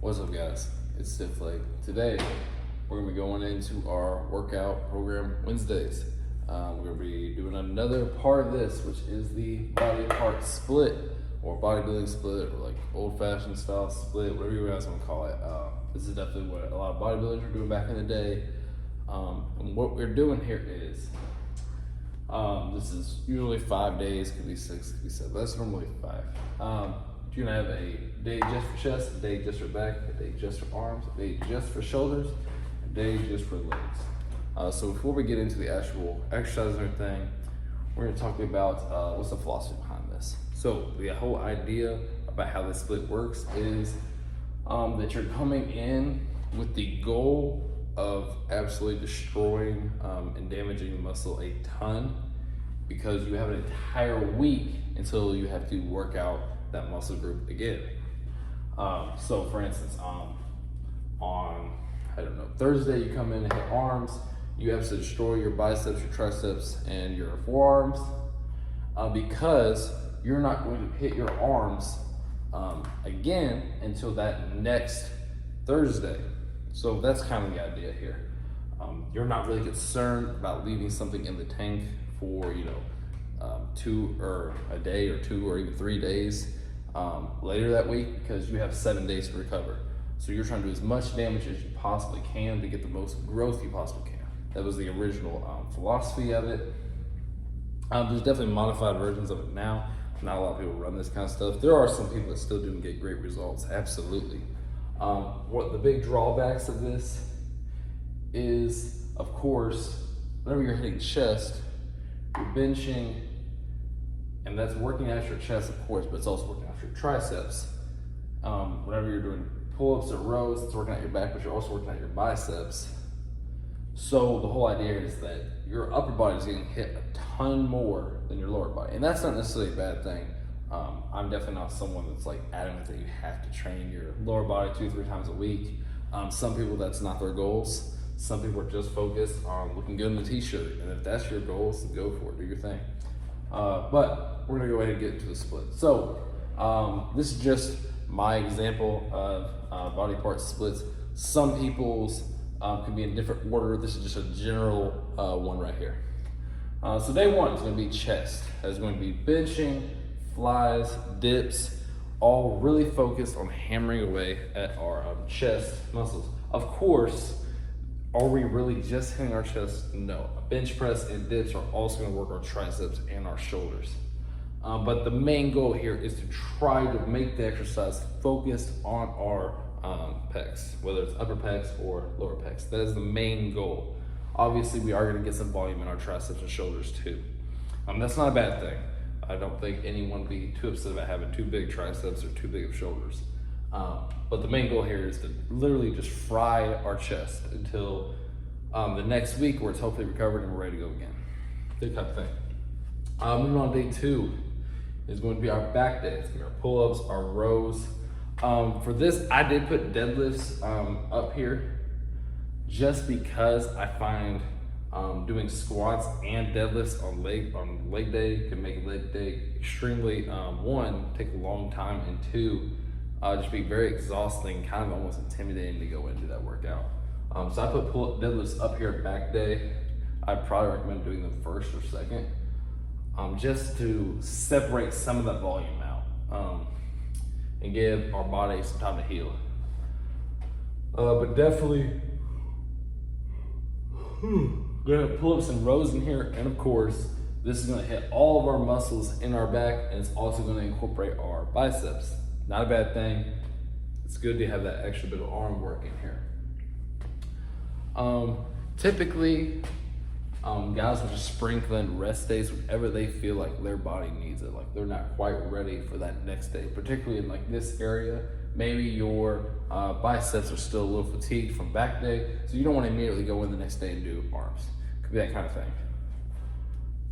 What's up, guys? It's Stiff Leg. Today, we're gonna be going into our workout program Wednesdays. We're gonna be doing another part of this, which is the body part split, or bodybuilding split, or like old-fashioned style split, whatever you guys want to call it. This is definitely what a lot of bodybuilders were doing back in the day. And what we're doing here is, this is usually 5 days, could be 6, could be 7, but that's normally 5. You're gonna have a day just for chest, a day just for back, a day just for arms, a day just for shoulders, a day just for legs. So before we get into the actual exercises and everything, we're gonna talk about what's the philosophy behind this. So the whole idea about how this split works is that you're coming in with the goal of absolutely destroying and damaging the muscle a ton, because you have an entire week until you have to work out that muscle group again. So for instance, on I don't know, Thursday you come in and hit arms, you have to destroy your biceps, your triceps, and your forearms, because you're not going to hit your arms again until that next Thursday. So that's kind of the idea here. You're not really concerned about leaving something in the tank for, you know, a day or 2 or even 3 days later that week, because you have 7 days to recover. So you're trying to do as much damage as you possibly can to get the most growth you possibly can. That was the original philosophy of it. There's definitely modified versions of it now. Not a lot of people run this kind of stuff. There are some people that still do and get great results, absolutely. What the big drawbacks of this is, of course, whenever you're hitting chest, you're benching, and that's working out your chest, of course, but it's also working out your triceps. Whenever you're doing pull-ups or rows, it's working out your back, but you're also working out your biceps. So the whole idea is that your upper body is getting hit a ton more than your lower body, and that's not necessarily a bad thing. I'm definitely not someone that's like adamant that you have to train your lower body 2-3 times a week. Some people, that's not their goals. Some people are just focused on looking good in the t-shirt, and if that's your goals, go for it, do your thing. But we're gonna go ahead and get into the split. So this is just my example of body part splits. Some people's can be in different order. This is just a general one right here. So day one is gonna be chest. That's going to be benching, flies, dips, all really focused on hammering away at our chest muscles. Of course, are we really just hitting our chest? No. Bench press and dips are also gonna work our triceps and our shoulders. But the main goal here is to try to make the exercise focused on our pecs, whether it's upper pecs or lower pecs. That is the main goal. Obviously, we are gonna get some volume in our triceps and shoulders too. That's not a bad thing. I don't think anyone would be too upset about having too big triceps or too big of shoulders. But the main goal here is to literally just fry our chest until the next week, where it's hopefully recovered and we're ready to go again. That type of thing. Moving on, day 2 is going to be our back day. It's gonna be our pull-ups, our rows. For this, I did put deadlifts up here just because I find doing squats and deadlifts on leg day can make leg day extremely, one, take a long time, and two, just be very exhausting, kind of almost intimidating to go into that workout. So I put pull-up deadlifts up here at back day. I'd probably recommend doing them first or second, just to separate some of that volume out and give our body some time to heal. But definitely gonna have pull-ups and rows in here, and of course, this is gonna hit all of our muscles in our back, and it's also gonna incorporate our biceps. Not a bad thing. It's good to have that extra bit of arm work in here. Typically, guys will just sprinkle in rest days whenever they feel like their body needs it, like they're not quite ready for that next day, particularly in like this area. Maybe your biceps are still a little fatigued from back day, so you don't want to immediately go in the next day and do arms. Could be that kind of thing.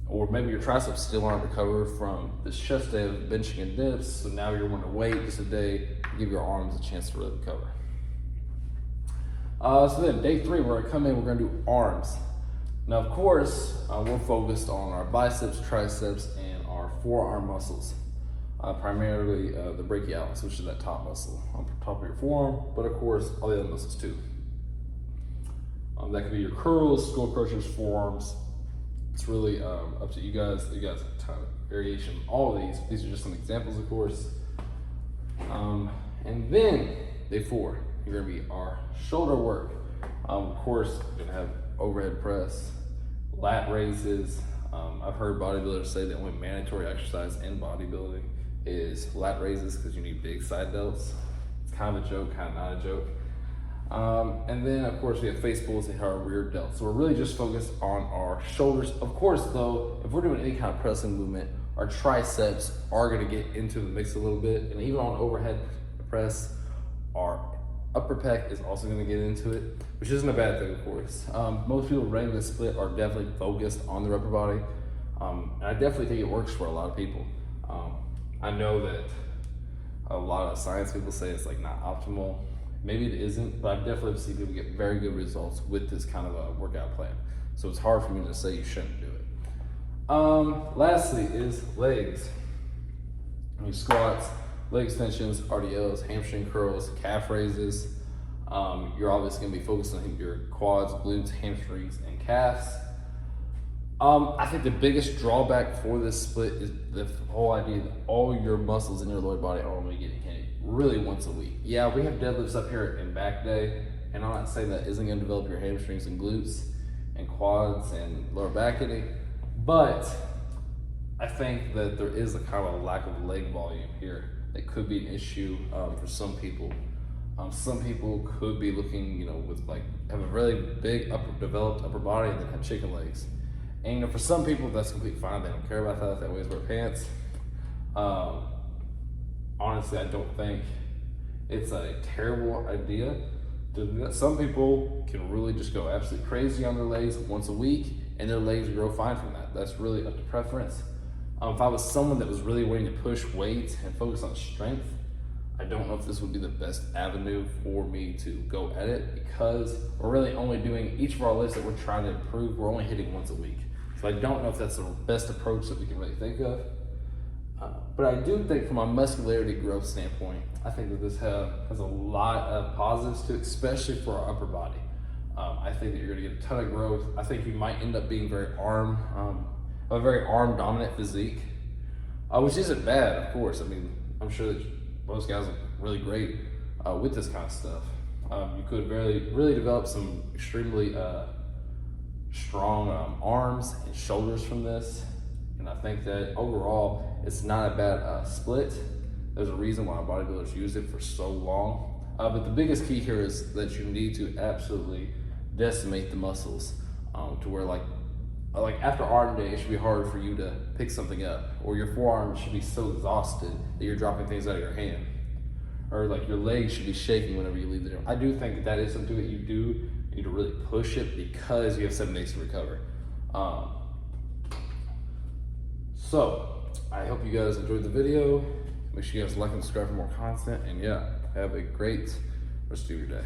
Or maybe your triceps still aren't recovered from this chest day of benching and dips, so now you're wanting to wait just a day to give your arms a chance to really recover. So then day 3, we're gonna come in, we're gonna do arms. Now, of course, we're focused on our biceps, triceps, and our forearm muscles. primarily the brachialis, which is that top muscle on top of your forearm, but of course all the other muscles too. That could be your curls, skull crushers, forearms. It's really up to you guys. You guys have a ton of variation. All of these. These are just some examples, of course. And then day 4, you're gonna be our shoulder work. Of course, you're gonna have overhead press, lat raises. I've heard bodybuilders say the only mandatory exercise in bodybuilding is lat raises because you need big side delts. It's kind of a joke, kind of not a joke. And then of course we have face pulls and our rear delts. So we're really just focused on our shoulders. Of course though, if we're doing any kind of pressing movement, our triceps are gonna get into the mix a little bit. And even on overhead press, our upper pec is also gonna get into it, which isn't a bad thing, of course. Most people running this split are definitely focused on their upper body. And I definitely think it works for a lot of people. I know that a lot of science people say it's like not optimal. Maybe it isn't, but I've definitely seen people get very good results with this kind of a workout plan. So it's hard for me to say you shouldn't do it. Lastly is legs. Your squats, leg extensions, RDLs, hamstring curls, calf raises. You're obviously gonna be focused on your quads, glutes, hamstrings, and calves. I think the biggest drawback for this split is the whole idea that all your muscles in your lower body are only getting hit really once a week. Yeah, we have deadlifts up here in back day, and I'm not saying that isn't gonna develop your hamstrings and glutes and quads and lower back any, but I think that there is a kind of a lack of leg volume here that could be an issue for some people. Some people could be looking, with have a really big developed upper body and then have chicken legs. And for some people, that's completely fine. They don't care about that. They always wear pants. Honestly, I don't think it's a terrible idea to do that. Some people can really just go absolutely crazy on their legs once a week, and their legs grow fine from that. That's really up to preference. If I was someone that was really wanting to push weight and focus on strength, I don't know if this would be the best avenue for me to go at it, because we're really only doing each of our lifts that we're trying to improve, we're only hitting once a week. So I don't know if that's the best approach that we can really think of. But I do think from a muscularity growth standpoint, I think that this has a lot of positives to it, especially for our upper body. I think that you're gonna get a ton of growth. I think you might end up being a very arm dominant physique, which isn't bad, of course. I mean, I'm sure that most guys are really great with this kind of stuff. You could really develop some extremely strong arms and shoulders from this. And I think that overall, it's not a bad split. There's a reason why bodybuilders use it for so long. But the biggest key here is that you need to absolutely decimate the muscles to where like after arm day, it should be hard for you to pick something up, or your forearm should be so exhausted that you're dropping things out of your hand, or like your legs should be shaking whenever you leave the gym. I do think that is something that you do need to really push it, because you have 7 days to recover. So I hope you guys enjoyed the video. Make sure you guys like and subscribe for more content, and yeah, have a great rest of your day.